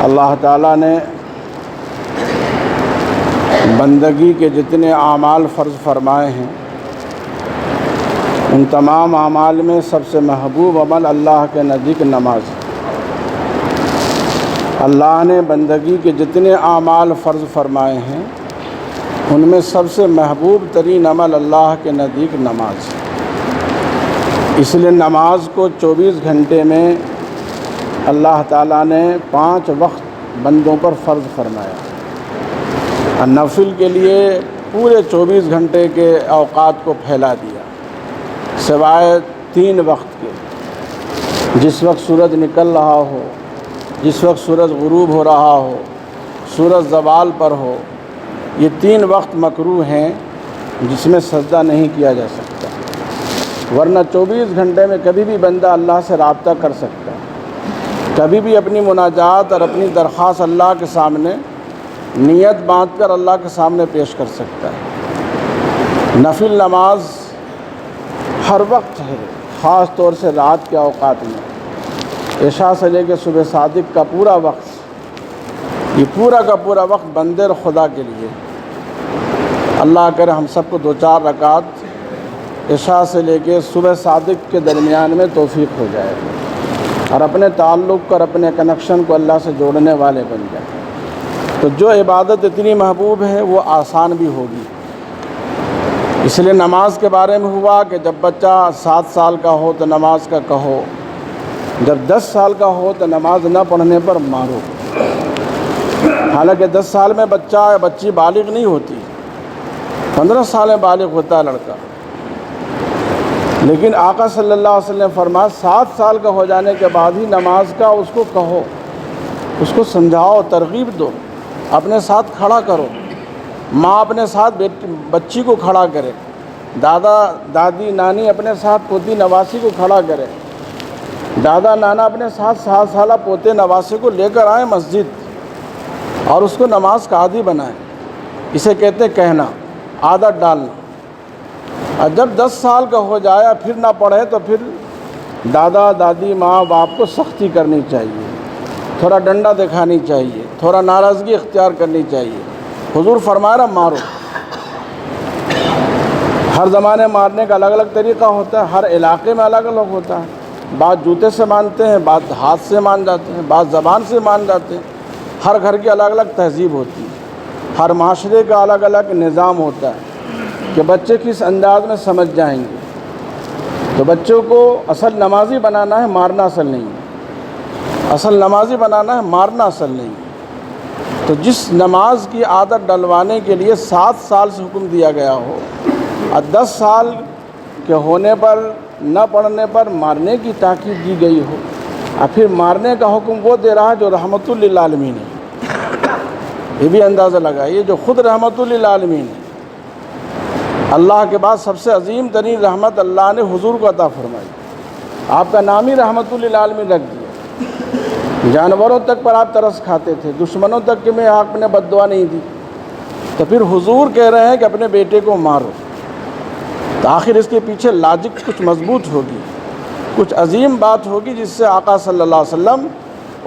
اللہ تعالیٰ نے بندگی کے جتنے اعمال فرض فرمائے ہیں ان تمام اعمال میں سب سے محبوب عمل اللہ کے نزدیک نماز ہے۔ اللہ نے بندگی کے جتنے اعمال فرض فرمائے ہیں ان میں سب سے محبوب ترین عمل اللہ کے نزدیک نماز ہے۔ اس لیے نماز کو 24 گھنٹے میں اللہ تعالیٰ نے 5 وقت بندوں پر فرض فرمایا۔ اور نفل کے لیے پورے 24 گھنٹے کے اوقات کو پھیلا دیا سوائے 3 وقت کے، جس وقت سورج نکل رہا ہو، جس وقت سورج غروب ہو رہا ہو، سورج زوال پر ہو۔ یہ 3 وقت مکروہ ہیں جس میں سجدہ نہیں کیا جا سکتا، ورنہ 24 گھنٹے میں کبھی بھی بندہ اللہ سے رابطہ کر سکتا ہے، کبھی بھی اپنی مناجات اور اپنی درخواست اللہ کے سامنے نیت باندھ کر اللہ کے سامنے پیش کر سکتا ہے۔ نفل نماز ہر وقت ہے، خاص طور سے رات کے اوقات میں، عشاء سے لے کے صبح صادق کا پورا وقت، یہ پورا کا پورا وقت بندے خدا کے لیے۔ اللہ کرے ہم سب کو 2-4 رکعت عشاء سے لے کے صبح صادق کے درمیان میں توفیق ہو جائے اور اپنے تعلق اور اپنے کنیکشن کو اللہ سے جوڑنے والے بن جائیں، تو جو عبادت اتنی محبوب ہے وہ آسان بھی ہوگی۔ اس لیے نماز کے بارے میں ہوا کہ جب بچہ 7 سال کا ہو تو نماز کا کہو، جب 10 سال کا ہو تو نماز نہ پڑھنے پر مارو۔ حالانکہ 10 سال میں بچہ یا بچی بالغ نہیں ہوتی، 15 سال میں بالغ ہوتا ہے لڑکا، لیکن آقا صلی اللہ علیہ وسلم نے فرمایا 7 سال کا ہو جانے کے بعد ہی نماز کا اس کو کہو، اس کو سمجھاؤ، ترغیب دو، اپنے ساتھ کھڑا کرو۔ ماں اپنے ساتھ بچی کو کھڑا کرے، دادا دادی نانی اپنے ساتھ پوتی نواسی کو کھڑا کرے، دادا نانا اپنے ساتھ 7 سالہ پوتے نواسے کو لے کر آئیں مسجد اور اس کو نماز کا عادی بنائیں۔ اسے کہتے ہیں کہنا، عادت ڈالنا۔ اور جب 10 سال کا ہو جائے پھر نہ پڑھے تو پھر دادا دادی ماں باپ کو سختی کرنی چاہیے، تھوڑا ڈنڈا دکھانی چاہیے، تھوڑا ناراضگی اختیار کرنی چاہیے۔ حضور فرما رہا مارو۔ ہر زمانے مارنے کا الگ الگ طریقہ ہوتا ہے، ہر علاقے میں الگ الگ ہوتا ہے۔ بعض جوتے سے مانتے ہیں، بعض ہاتھ سے مان جاتے ہیں، بعض زبان سے مان جاتے ہیں۔ ہر گھر کی الگ الگ تہذیب ہوتی ہے، ہر معاشرے کا الگ الگ نظام ہوتا ہے کہ بچے کس انداز میں سمجھ جائیں گے۔ تو بچوں کو اصل نمازی بنانا ہے، مارنا اصل نہیں ہے۔ اصل نمازی بنانا ہے، مارنا اصل نہیں ہے۔ تو جس نماز کی عادت ڈلوانے کے لیے 7 سال سے حکم دیا گیا ہو اور 10 سال کے ہونے پر نہ پڑھنے پر مارنے کی تاکید دی گئی ہو، اور پھر مارنے کا حکم وہ دے رہا ہے جو رحمت للعالمین ہے۔ یہ بھی اندازہ لگائیے، جو خود رحمت للعالمین ہے، اللہ کے بعد سب سے عظیم ترین رحمت اللہ نے حضور کو عطا فرمائی، آپ کا نام ہی رحمت للعالمین رکھ دیا۔ جانوروں تک پر آپ ترس کھاتے تھے، دشمنوں تک کہ میں آپ نے بد دعا نہیں دی، تو پھر حضور کہہ رہے ہیں کہ اپنے بیٹے کو مارو، تو آخر اس کے پیچھے لاجک کچھ مضبوط ہوگی، کچھ عظیم بات ہوگی جس سے آقا صلی اللہ علیہ وسلم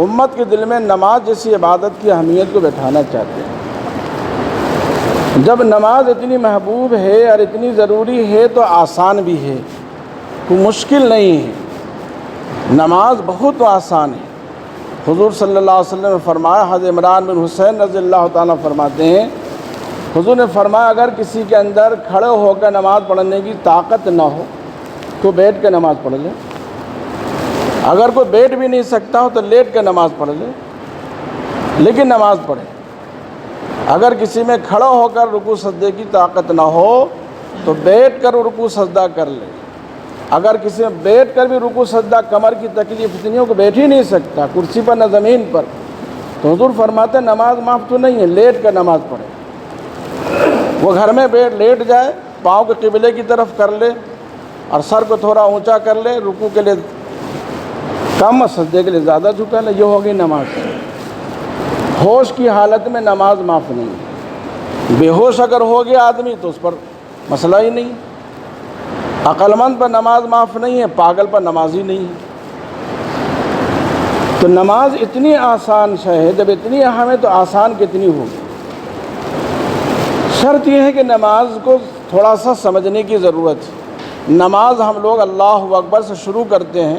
امت کے دل میں نماز جیسی عبادت کی اہمیت کو بٹھانا چاہتے ہیں۔ جب نماز اتنی محبوب ہے اور اتنی ضروری ہے تو آسان بھی ہے، کوئی مشکل نہیں ہے، نماز بہت آسان ہے۔ حضور صلی اللہ علیہ وسلم نے فرمایا، حضرت عمران بن حسین رضی اللہ تعالیٰ فرماتے ہیں، حضور نے فرمایا اگر کسی کے اندر کھڑے ہو کر نماز پڑھنے کی طاقت نہ ہو تو بیٹھ کے نماز پڑھ لے، اگر کوئی بیٹھ بھی نہیں سکتا ہو تو لیٹ کے نماز پڑھ لے، لیکن نماز پڑھے۔ اگر کسی میں کھڑا ہو کر رکوع سجدے کی طاقت نہ ہو تو بیٹھ کر رکوع سجدہ کر لے، اگر کسی میں بیٹھ کر بھی رکوع سجدہ کمر کی تکلیف اتنی ہو کہ بیٹھ ہی نہیں سکتا کرسی پر نہ زمین پر، تو حضور فرماتے ہیں نماز معاف تو نہیں ہے، لیٹ کر نماز پڑھے۔ وہ گھر میں لیٹ جائے، پاؤں کے قبلے کی طرف کر لے اور سر کو تھوڑا اونچا کر لے، رکوع کے لیے کم اور سجدے کے لیے زیادہ جھکا لے، یہ ہوگی نماز۔ ہوش کی حالت میں نماز معاف نہیں ہے، بے ہوش اگر ہو گیا آدمی تو اس پر مسئلہ ہی نہیں، عقل مند پر نماز معاف نہیں ہے، پاگل پر نماز ہی نہیں ہے۔ تو نماز اتنی آسان ہے، جب اتنی اہم ہے تو آسان کتنی ہوگی۔ شرط یہ ہے کہ نماز کو تھوڑا سا سمجھنے کی ضرورت ہے۔ نماز ہم لوگ اللہ اکبر سے شروع کرتے ہیں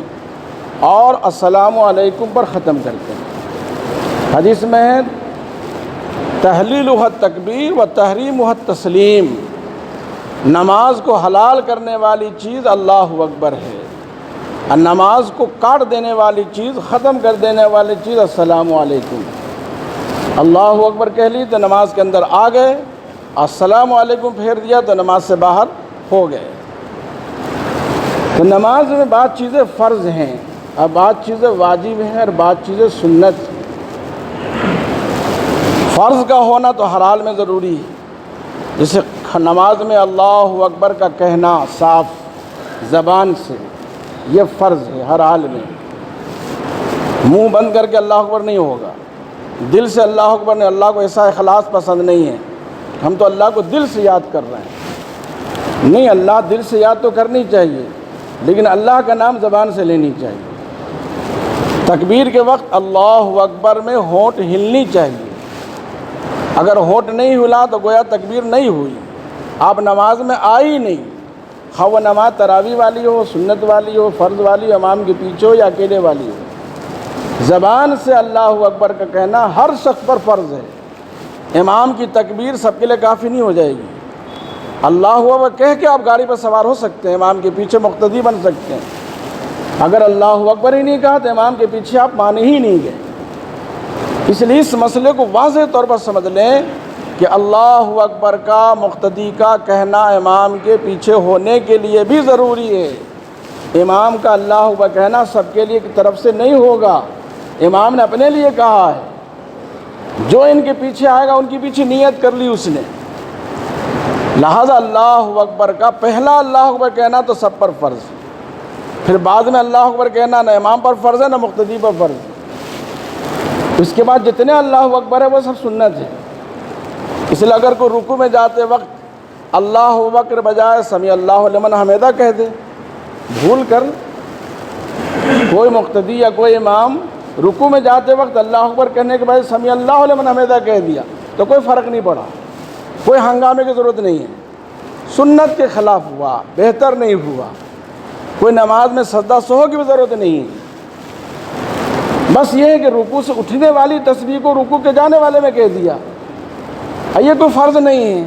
اور السلام علیکم پر ختم کرتے ہیں۔ حدیث میں ہے تحلیلها التکبیر و تحریمها التسلیم، نماز کو حلال کرنے والی چیز اللہ اکبر ہے، اور نماز کو کاٹ دینے والی چیز، ختم کر دینے والی چیز السلام علیکم۔ اللہ اکبر کہہ لی تو نماز کے اندر آ گئے، السلام علیکم پھیر دیا تو نماز سے باہر ہو گئے۔ تو نماز میں بعض چیزیں فرض ہیں اور بعض چیزیں واجب ہیں اور بعض چیزیں سنت ہیں۔ فرض کا ہونا تو ہر حال میں ضروری ہے، جیسے نماز میں اللہ اکبر کا کہنا صاف زبان سے، یہ فرض ہے ہر حال میں۔ منہ بند کر کے اللہ اکبر نہیں ہوگا، دل سے اللہ اکبر نہیں، اللہ کو ایسا اخلاص پسند نہیں ہے، ہم تو اللہ کو دل سے یاد کر رہے ہیں۔ نہیں، اللہ دل سے یاد تو کرنی چاہیے، لیکن اللہ کا نام زبان سے لینی چاہیے۔ تکبیر کے وقت اللہ اکبر میں ہونٹ ہلنی چاہیے، اگر ہونٹ نہیں ہلا تو گویا تکبیر نہیں ہوئی، آپ نماز میں آئی نہیں، خواہ وہ نماز تراویح والی ہو، سنت والی ہو، فرض والی ہو، امام کے پیچھے ہو یا اکیلے والی ہو۔ زبان سے اللہ اکبر کا کہنا ہر شخص پر فرض ہے۔ امام کی تکبیر سب کے لیے کافی نہیں ہو جائے گی۔ اللہ اکبر کہہ کے آپ گاڑی پر سوار ہو سکتے ہیں، امام کے پیچھے مقتدی بن سکتے ہیں۔ اگر اللہ اکبر ہی نہیں کہا تو امام کے پیچھے آپ مانے ہی نہیں گئے۔ اس لیے اس مسئلے کو واضح طور پر سمجھ لیں کہ اللہ اکبر کا مقتدی کا کہنا امام کے پیچھے ہونے کے لیے بھی ضروری ہے۔ امام کا اللہ اکبر کہنا سب کے لیے کی طرف سے نہیں ہوگا، امام نے اپنے لیے کہا ہے، جو ان کے پیچھے آئے گا ان کے پیچھے نیت کر لی اس نے، لہذا اللہ اکبر کا پہلا اللہ اکبر کہنا تو سب پر فرض ہے، پھر بعد میں اللہ اکبر کہنا نہ امام پر فرض ہے نہ مقتدی پر فرض ہے۔ اس کے بعد جتنے اللہ اکبر ہے وہ سب سنت ہے۔ اس لیے اگر کوئی رکوع میں جاتے وقت اللہ اکبر بجائے سمیع اللہ لمن حمیدہ کہہ دے، بھول کر کوئی مقتدی یا کوئی امام رکوع میں جاتے وقت اللہ اکبر کہنے کے بعد سمیع اللہ لمن حمیدہ کہہ دیا تو کوئی فرق نہیں پڑا، کوئی ہنگامے کی ضرورت نہیں ہے۔ سنت کے خلاف ہوا، بہتر نہیں ہوا، کوئی نماز میں سجدہ سہو کی بھی ضرورت نہیں ہے۔ بس یہ ہے کہ رکوع سے اٹھنے والی تسبیح کو رکوع کے جانے والے میں کہہ دیا، یہ کوئی فرض نہیں ہے۔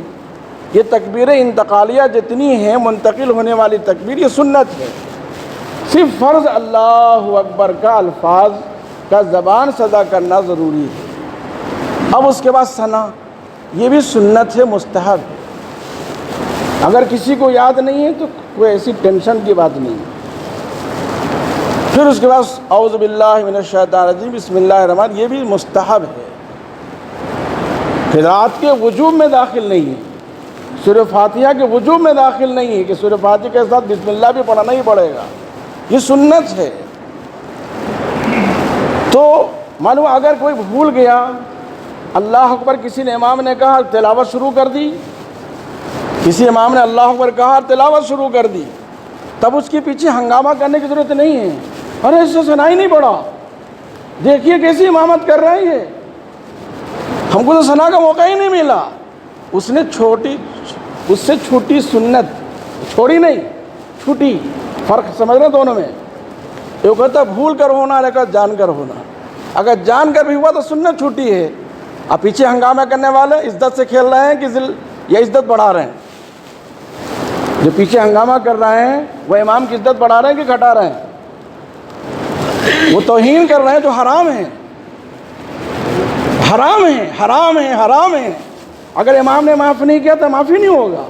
یہ تکبیریں انتقالیہ جتنی ہیں منتقل ہونے والی تکبیر، یہ سنت ہے۔ صرف فرض اللہ اکبر کا الفاظ کا زبان سے ادا کرنا ضروری ہے۔ اب اس کے بعد ثنا، یہ بھی سنت ہے، مستحب ہے۔ اگر کسی کو یاد نہیں ہے تو کوئی ایسی ٹینشن کی بات نہیں ہے۔ پھر اس کے بعد اعوذ باللہ من الشیطان الرجیم بسم اللہ الرحمن الرحیم، یہ بھی مستحب ہے، قرات کے وجوب میں داخل نہیں ہے، سورہ فاتحہ کے وجوب میں داخل نہیں ہے کہ سورہ فاتحہ کے ساتھ بسم اللہ بھی پڑھنا ہی پڑے گا، یہ سنت ہے۔ تو معلوم اگر کوئی بھول گیا، اللہ اکبر کسی نے امام نے کہا تلاوت شروع کر دی، کسی امام نے اللہ اکبر کہا تلاوت شروع کر دی، تب اس کے پیچھے ہنگامہ کرنے کی ضرورت نہیں ہے۔ ارے اس سے سنا ہی نہیں پڑا، دیکھیے کیسی امامت کر رہے ہیں، ہم کو تو سنا کا موقع ہی نہیں ملا۔ اس نے اس سے چھوٹی سنت، چھوڑی نہیں، چھوٹی، فرق سمجھ رہے ہیں دونوں میں؟ یہ کہتا بھول کر ہونا، اور کہتا جان کر ہونا۔ اگر جان کر بھی ہوا تو سنت چھوٹی ہے، اب پیچھے ہنگامہ کرنے والے عزت سے کھیل رہے ہیں کہ یا عزت بڑھا رہے ہیں؟ جو پیچھے ہنگامہ کر رہے ہیں وہ امام کی عزت بڑھا رہے ہیں کہ گھٹا رہے ہیں؟ وہ توہین کر رہے ہیں جو حرام ہے، حرام ہے، حرام ہے، حرام ہے۔ اگر امام نے معاف نہیں کیا تو معافی نہیں ہوگا۔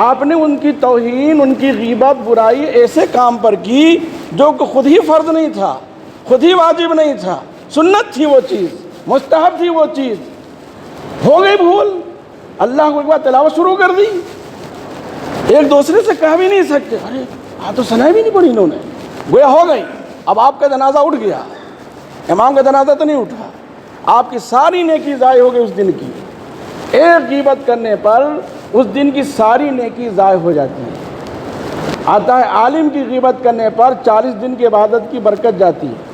آپ نے ان کی توہین، ان کی غیبت، برائی ایسے کام پر کی جو کہ خود ہی فرض نہیں تھا، خود ہی واجب نہیں تھا، سنت تھی وہ چیز، مستحب تھی وہ چیز، ہو گئی بھول، اللہ کو ایک بار تلاوت شروع کر دی، ایک دوسرے سے کہہ بھی نہیں سکتے ارے تو سنائی بھی نہیں پڑی انہوں نے، گویا ہو گئی۔ اب آپ کا جنازہ اٹھ گیا، امام کا جنازہ تو نہیں اٹھا، آپ کی ساری نیکی ضائع ہو گئی اس دن کی۔ ایک غیبت کرنے پر اس دن کی ساری نیکی ضائع ہو جاتی ہے۔ آتا ہے عالم کی غیبت کرنے پر 40 دن کی عبادت کی برکت جاتی ہے۔